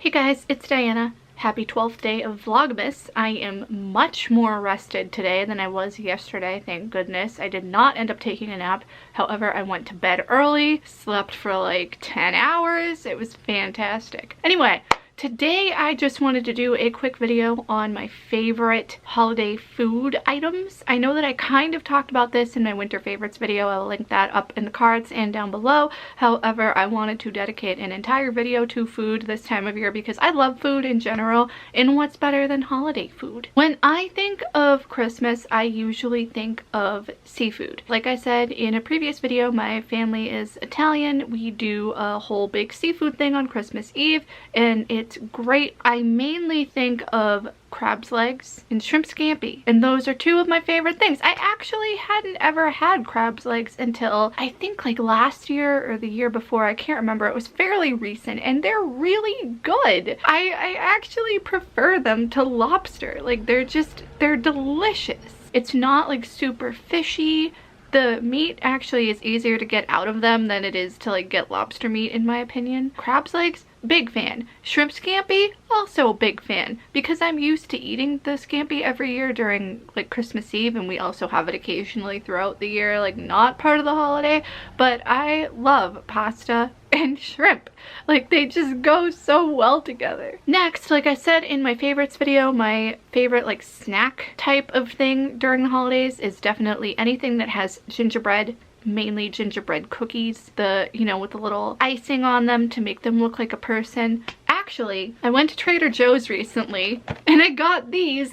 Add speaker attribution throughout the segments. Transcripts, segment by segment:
Speaker 1: Hey guys, it's Diana. Happy 12th day of Vlogmas. I am much more rested today than I was yesterday, thank goodness. I did not end up taking a nap. However, I went to bed early, slept for like 10 hours. It was fantastic. Anyway, today I just wanted to do a quick video on my favorite holiday food items. I know that I kind of talked about this in my winter favorites video. I'll link that up in the cards and down below. However, I wanted to dedicate an entire video to food this time of year because I love food in general, and what's better than holiday food? When I think of Christmas, I usually think of seafood. Like I said in a previous video, my family is Italian. We do a whole big seafood thing on Christmas Eve, and it's great. I mainly think of crab's legs and shrimp scampi, and those are two of my favorite things. I actually hadn't ever had crab's legs until I think like last year or the year before. I can't remember. It was fairly recent, and they're really good. I actually prefer them to lobster. Like they're delicious. It's not like super fishy. The meat actually is easier to get out of them than it is to like get lobster meat, in my opinion. Crab's legs, big fan. Shrimp scampi, also a big fan, because I'm used to eating the scampi every year during like Christmas Eve, and we also have it occasionally throughout the year, like not part of the holiday. But I love pasta and shrimp. Like they just go so well together. Next, like I said in my favorites video, my favorite like snack type of thing during the holidays is definitely anything that has gingerbread. Mainly gingerbread cookies, you know, with the little icing on them to make them look like a person. Actually, I went to Trader Joe's recently and I got these.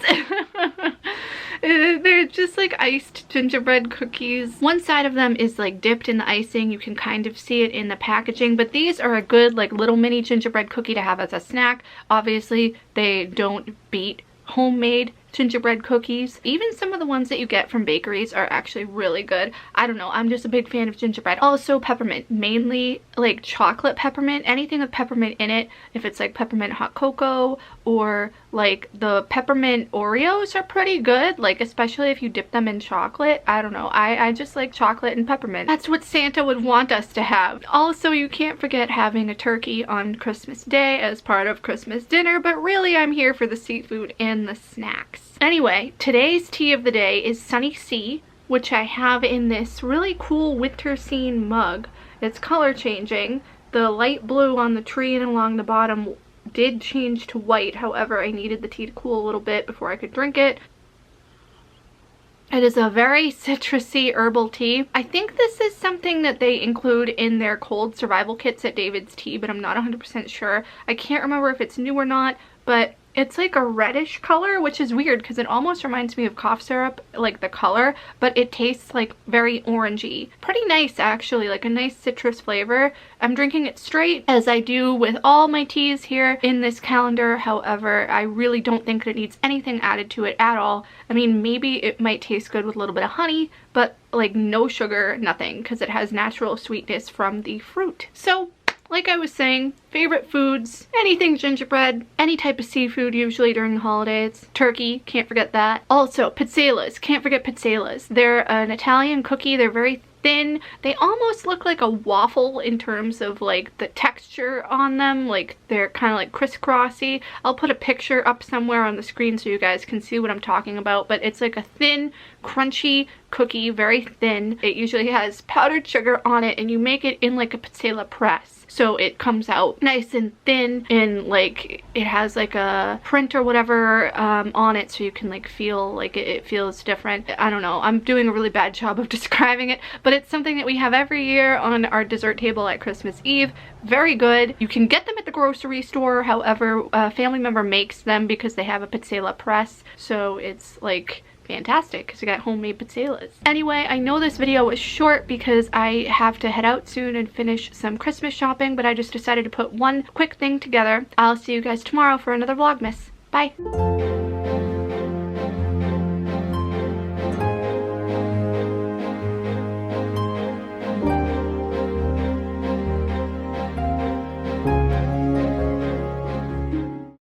Speaker 1: They're just like iced gingerbread cookies. One side of them is like dipped in the icing. You can kind of see it in the packaging, but these are a good like little mini gingerbread cookie to have as a snack. Obviously, they don't beat homemade gingerbread cookies. Even some of the ones that you get from bakeries are actually really good. I don't know, I'm just a big fan of gingerbread. Also peppermint, mainly like chocolate peppermint, anything with peppermint in it. If it's like peppermint hot cocoa or like the peppermint Oreos are pretty good, like especially if you dip them in chocolate. I don't know, I just like chocolate and peppermint. That's what Santa would want us to have. Also, you can't forget having a turkey on Christmas Day as part of Christmas dinner, but really I'm here for the seafood and the snacks. Anyway, today's tea of the day is Sunny Sea, which I have in this really cool winter scene mug. It's color changing. The light blue on the tree and along the bottom did change to white. However, I needed the tea to cool a little bit before I could drink it. It is a very citrusy herbal tea. I think this is something that they include in their cold survival kits at David's Tea, but I'm not 100% sure. I can't remember if it's new or not, but it's like a reddish color, which is weird because it almost reminds me of cough syrup, like the color, but it tastes like very orangey. Pretty nice actually, like a nice citrus flavor. I'm drinking it straight, as I do with all my teas here in this calendar. However, I really don't think that it needs anything added to it at all. I mean, maybe it might taste good with a little bit of honey, but like no sugar, nothing, because it has natural sweetness from the fruit. So, like I was saying, favorite foods, anything gingerbread, any type of seafood usually during the holidays. Turkey, can't forget that. Also, pizzellas, can't forget pizzellas. They're an Italian cookie, they're very thin. They almost look like a waffle in terms of like the texture on them, like they're kind of like crisscrossy. I'll put a picture up somewhere on the screen so you guys can see what I'm talking about, but it's like a thin, crunchy cookie, very thin. It usually has powdered sugar on it, and you make it in like a pizzella press. So it comes out nice and thin, and like it has like a print or whatever on it, so you can like feel like it feels different. I don't know, I'm doing a really bad job of describing it, but it's something that we have every year on our dessert table at Christmas Eve. Very good. You can get them at the grocery store. However, a family member makes them because they have a pizzella press, so it's like fantastic because I got homemade pizzellas. Anyway, I know this video was short because I have to head out soon and finish some Christmas shopping, but I just decided to put one quick thing together. I'll see you guys tomorrow for another Vlogmas. Bye!